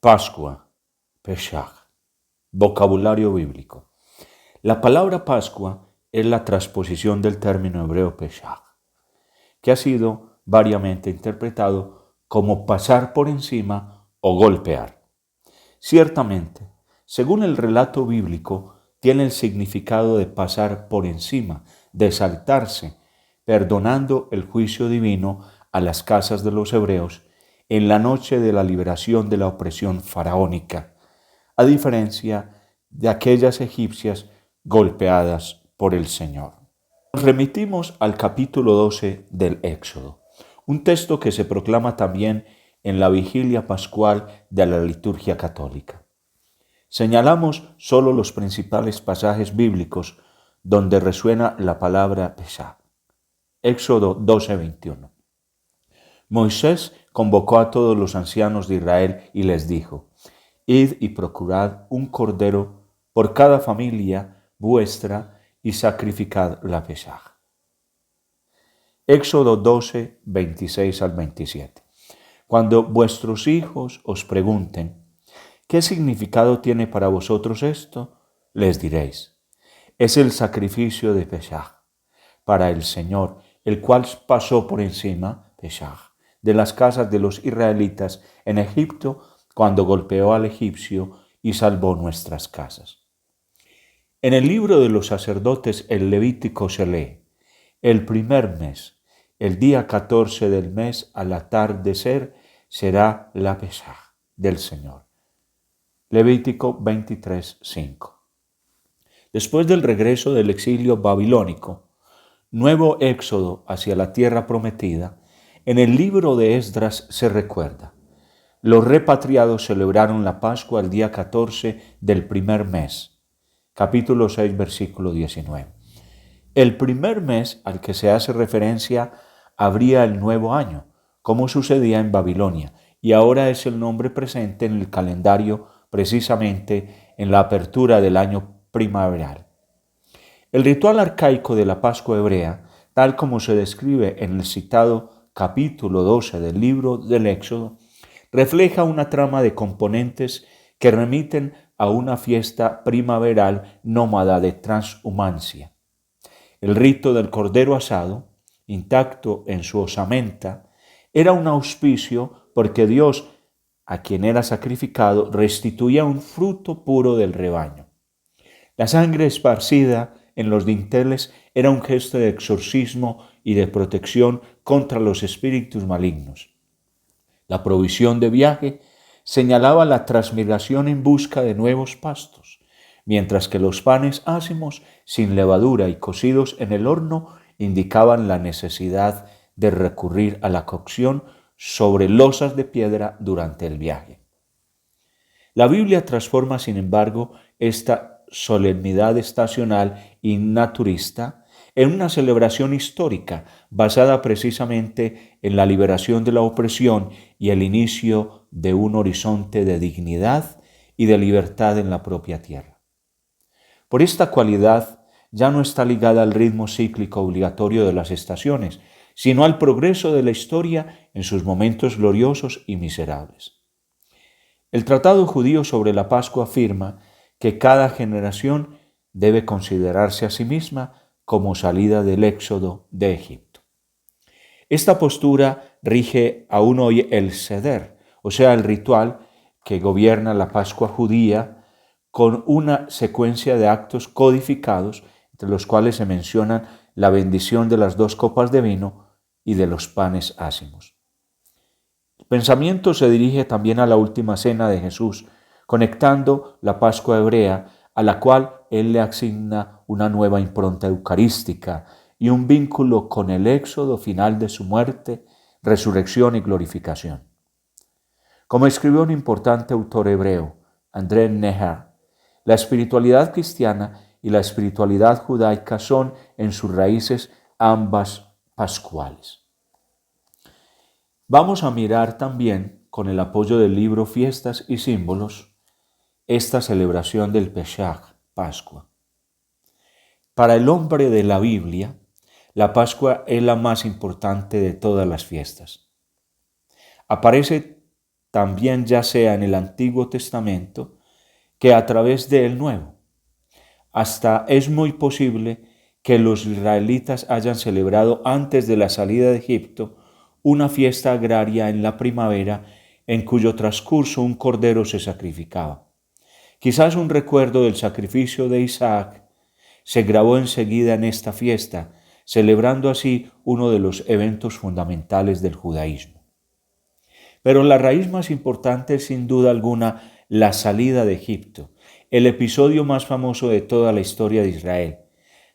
Pascua, Pesach, vocabulario bíblico. La palabra Pascua es la transposición del término hebreo Pesach, que ha sido variamente interpretado como pasar por encima o golpear. Ciertamente, según el relato bíblico, tiene el significado de pasar por encima, de saltarse, perdonando el juicio divino a las casas de los hebreos en la noche de la liberación de la opresión faraónica, a diferencia de aquellas egipcias golpeadas por el Señor. Nos remitimos al capítulo 12 del Éxodo, un texto que se proclama también en la vigilia pascual de la liturgia católica. Señalamos solo los principales pasajes bíblicos donde resuena la palabra Pesach. Éxodo 12:21. Moisés convocó a todos los ancianos de Israel y les dijo: Id y procurad un cordero por cada familia vuestra y sacrificad la Pesaj. Éxodo 12, 26 al 27. Cuando vuestros hijos os pregunten: ¿qué significado tiene para vosotros esto?, les diréis: es el sacrificio de Pesaj para el Señor, el cual pasó por encima, Pesaj, de las casas de los israelitas en Egipto cuando golpeó al egipcio y salvó nuestras casas. En el libro de los sacerdotes, el Levítico, se lee: el primer mes, el día 14 del mes al atardecer, será la Pesaj del Señor. Levítico 23:5. Después del regreso del exilio babilónico, nuevo éxodo hacia la tierra prometida, en el libro de Esdras se recuerda: los repatriados celebraron la Pascua el día 14 del primer mes. Capítulo 6, versículo 19. El primer mes al que se hace referencia abría el nuevo año, como sucedía en Babilonia, y ahora es el nombre presente en el calendario precisamente en la apertura del año primaveral. El ritual arcaico de la Pascua hebrea, tal como se describe en el citado capítulo 12 del libro del Éxodo, refleja una trama de componentes que remiten a una fiesta primaveral nómada de transhumancia. El rito del cordero asado, intacto en su osamenta, era un auspicio porque Dios, a quien era sacrificado, restituía un fruto puro del rebaño. La sangre esparcida en los dinteles era un gesto de exorcismo y de protección contra los espíritus malignos. La provisión de viaje señalaba la transmigración en busca de nuevos pastos, mientras que los panes ácimos, sin levadura y cocidos en el horno, indicaban la necesidad de recurrir a la cocción sobre losas de piedra durante el viaje. La Biblia transforma, sin embargo, esta solemnidad estacional y naturista en una celebración histórica basada precisamente en la liberación de la opresión y el inicio de un horizonte de dignidad y de libertad en la propia tierra. Por esta cualidad ya no está ligada al ritmo cíclico obligatorio de las estaciones, sino al progreso de la historia en sus momentos gloriosos y miserables. El Tratado Judío sobre la Pascua afirma que cada generación debe considerarse a sí misma como salida del éxodo de Egipto. Esta postura rige aún hoy el Seder, o sea, el ritual que gobierna la Pascua judía, con una secuencia de actos codificados, entre los cuales se mencionan la bendición de las 2 copas de vino y de los panes ácimos. El pensamiento se dirige también a la última cena de Jesús, conectando la Pascua hebrea, a la cual él le asigna una nueva impronta eucarística y un vínculo con el éxodo final de su muerte, resurrección y glorificación. Como escribió un importante autor hebreo, André Neher, la espiritualidad cristiana y la espiritualidad judaica son en sus raíces ambas pascuales. Vamos a mirar también, con el apoyo del libro Fiestas y Símbolos, esta celebración del Pesach, Pascua. Para el hombre de la Biblia, la Pascua es la más importante de todas las fiestas. Aparece también ya sea en el Antiguo Testamento que a través del Nuevo. Hasta es muy posible que los israelitas hayan celebrado antes de la salida de Egipto una fiesta agraria en la primavera en cuyo transcurso un cordero se sacrificaba. Quizás un recuerdo del sacrificio de Isaac se grabó enseguida en esta fiesta, celebrando así uno de los eventos fundamentales del judaísmo. Pero la raíz más importante es sin duda alguna la salida de Egipto, el episodio más famoso de toda la historia de Israel.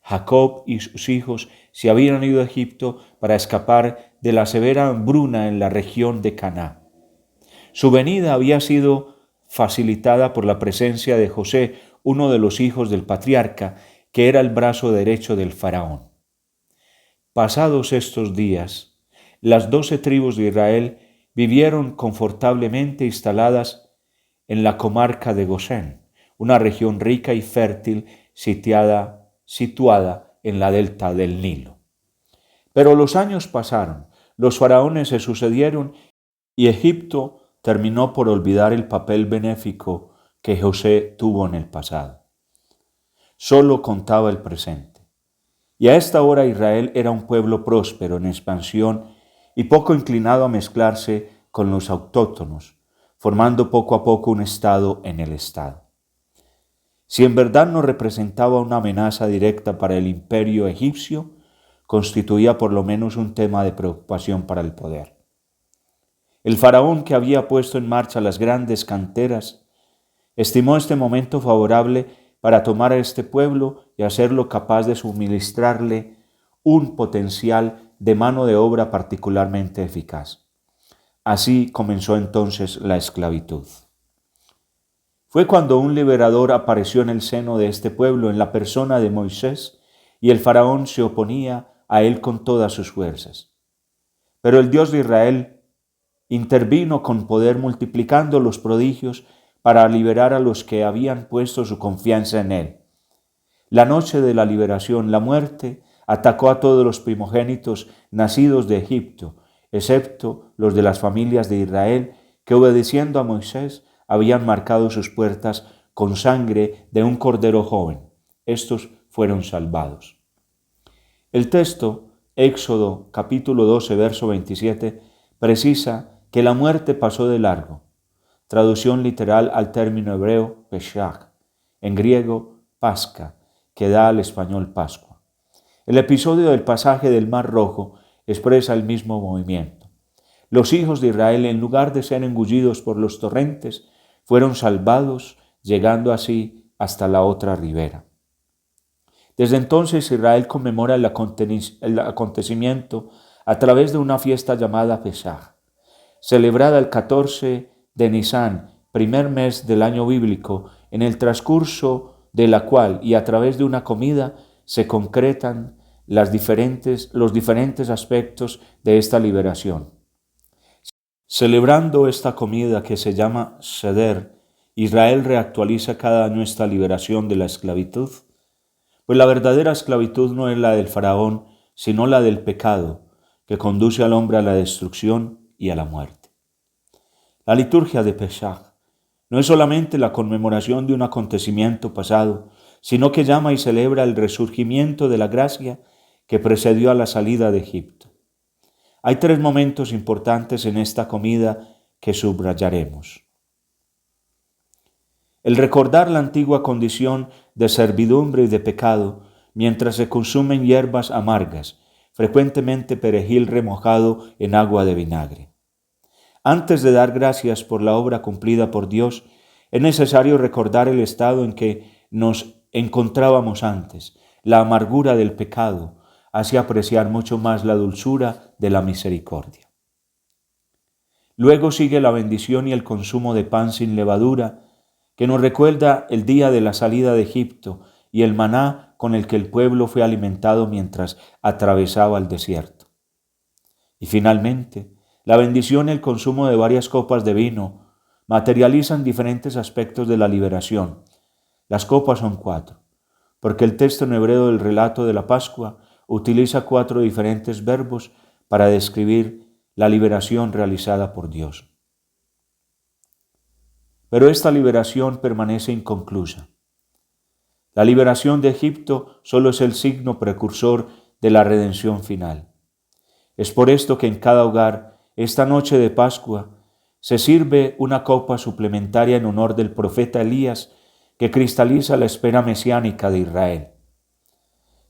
Jacob y sus hijos se habían ido a Egipto para escapar de la severa hambruna en la región de Canaán. Su venida había sido facilitada por la presencia de José, uno de los hijos del patriarca, que era el brazo derecho del faraón. Pasados estos días, las 12 tribus de Israel vivieron confortablemente instaladas en la comarca de Gosén, una región rica y fértil situada en la delta del Nilo. Pero los años pasaron, los faraones se sucedieron y Egipto terminó por olvidar el papel benéfico que José tuvo en el pasado. Solo contaba el presente. Y a esta hora Israel era un pueblo próspero en expansión y poco inclinado a mezclarse con los autóctonos, formando poco a poco un estado en el estado. Si en verdad no representaba una amenaza directa para el imperio egipcio, constituía por lo menos un tema de preocupación para el poder. El faraón, que había puesto en marcha las grandes canteras, estimó este momento favorable para tomar a este pueblo y hacerlo capaz de suministrarle un potencial de mano de obra particularmente eficaz. Así comenzó entonces la esclavitud. Fue cuando un liberador apareció en el seno de este pueblo en la persona de Moisés, y el faraón se oponía a él con todas sus fuerzas. Pero el Dios de Israel intervino con poder, multiplicando los prodigios para liberar a los que habían puesto su confianza en él. La noche de la liberación, la muerte atacó a todos los primogénitos nacidos de Egipto, excepto los de las familias de Israel, que obedeciendo a Moisés habían marcado sus puertas con sangre de un cordero joven. Estos fueron salvados. El texto, Éxodo capítulo 12, verso 27, precisa que la muerte pasó de largo. Traducción literal al término hebreo Pesach, en griego Pasca, que da al español Pascua. El episodio del pasaje del Mar Rojo expresa el mismo movimiento. Los hijos de Israel, en lugar de ser engullidos por los torrentes, fueron salvados, llegando así hasta la otra ribera. Desde entonces Israel conmemora el acontecimiento a través de una fiesta llamada Pesaj, celebrada el 14 de Nisán, primer mes del año bíblico, en el transcurso de la cual y a través de una comida se concretan los diferentes aspectos de esta liberación. Celebrando esta comida que se llama Seder, Israel reactualiza cada año esta liberación de la esclavitud, pues la verdadera esclavitud no es la del faraón, sino la del pecado, que conduce al hombre a la destrucción y a la muerte. La liturgia de Pesaj no es solamente la conmemoración de un acontecimiento pasado, sino que llama y celebra el resurgimiento de la gracia que precedió a la salida de Egipto. Hay 3 momentos importantes en esta comida que subrayaremos. El recordar la antigua condición de servidumbre y de pecado mientras se consumen hierbas amargas, frecuentemente perejil remojado en agua de vinagre. Antes de dar gracias por la obra cumplida por Dios, es necesario recordar el estado en que nos encontrábamos antes. La amargura del pecado hace apreciar mucho más la dulzura de la misericordia. Luego sigue la bendición y el consumo de pan sin levadura, que nos recuerda el día de la salida de Egipto y el maná con el que el pueblo fue alimentado mientras atravesaba el desierto. Y finalmente, la bendición y el consumo de varias copas de vino materializan diferentes aspectos de la liberación. Las copas son 4, porque el texto en hebreo del relato de la Pascua utiliza 4 diferentes verbos para describir la liberación realizada por Dios. Pero esta liberación permanece inconclusa. La liberación de Egipto solo es el signo precursor de la redención final. Es por esto que en cada hogar, esta noche de Pascua, se sirve una copa suplementaria en honor del profeta Elías que cristaliza la espera mesiánica de Israel.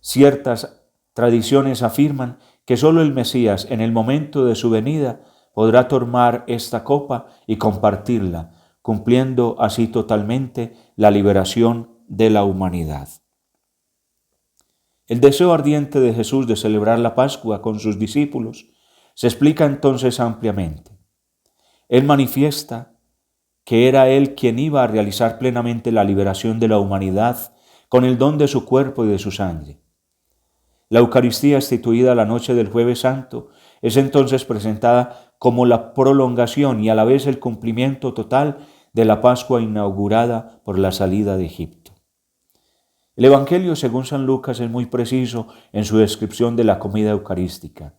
Ciertas tradiciones afirman que solo el Mesías, en el momento de su venida, podrá tomar esta copa y compartirla, cumpliendo así totalmente la liberación de la humanidad. El deseo ardiente de Jesús de celebrar la Pascua con sus discípulos se explica entonces ampliamente. Él manifiesta que era Él quien iba a realizar plenamente la liberación de la humanidad con el don de su cuerpo y de su sangre. La Eucaristía, instituida la noche del Jueves Santo, es entonces presentada como la prolongación y a la vez el cumplimiento total de la Pascua inaugurada por la salida de Egipto. El Evangelio, según San Lucas, es muy preciso en su descripción de la comida eucarística.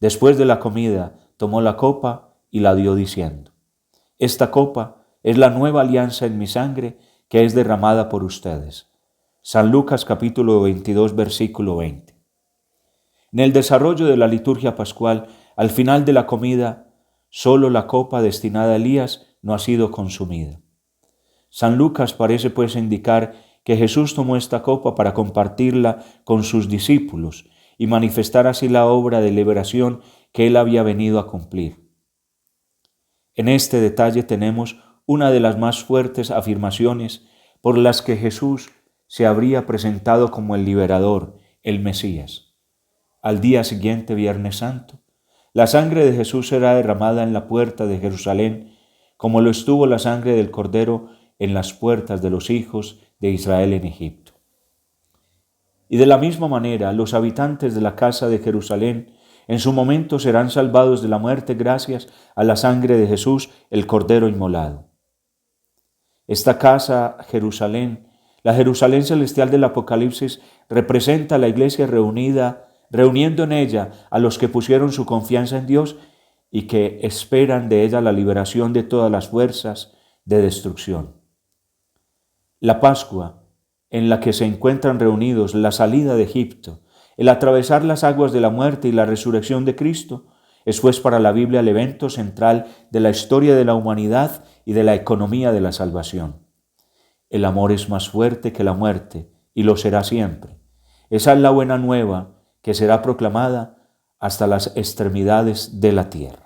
Después de la comida, tomó la copa y la dio diciendo: esta copa es la nueva alianza en mi sangre que es derramada por ustedes. San Lucas capítulo 22, versículo 20. En el desarrollo de la liturgia pascual, al final de la comida, solo la copa destinada a Elías no ha sido consumida. San Lucas parece pues indicar que Jesús tomó esta copa para compartirla con sus discípulos y manifestar así la obra de liberación que él había venido a cumplir. En este detalle tenemos una de las más fuertes afirmaciones por las que Jesús se habría presentado como el liberador, el Mesías. Al día siguiente, Viernes Santo, la sangre de Jesús será derramada en la puerta de Jerusalén, como lo estuvo la sangre del Cordero en las puertas de los hijos de Israel en Egipto. Y de la misma manera, los habitantes de la casa de Jerusalén en su momento serán salvados de la muerte gracias a la sangre de Jesús, el Cordero inmolado. Esta casa, Jerusalén, la Jerusalén celestial del Apocalipsis, representa a la iglesia reuniendo en ella a los que pusieron su confianza en Dios y que esperan de ella la liberación de todas las fuerzas de destrucción. La Pascua, en la que se encuentran reunidos la salida de Egipto, el atravesar las aguas de la muerte y la resurrección de Cristo, es pues para la Biblia el evento central de la historia de la humanidad y de la economía de la salvación. El amor es más fuerte que la muerte y lo será siempre. Esa es la buena nueva que será proclamada hasta las extremidades de la tierra.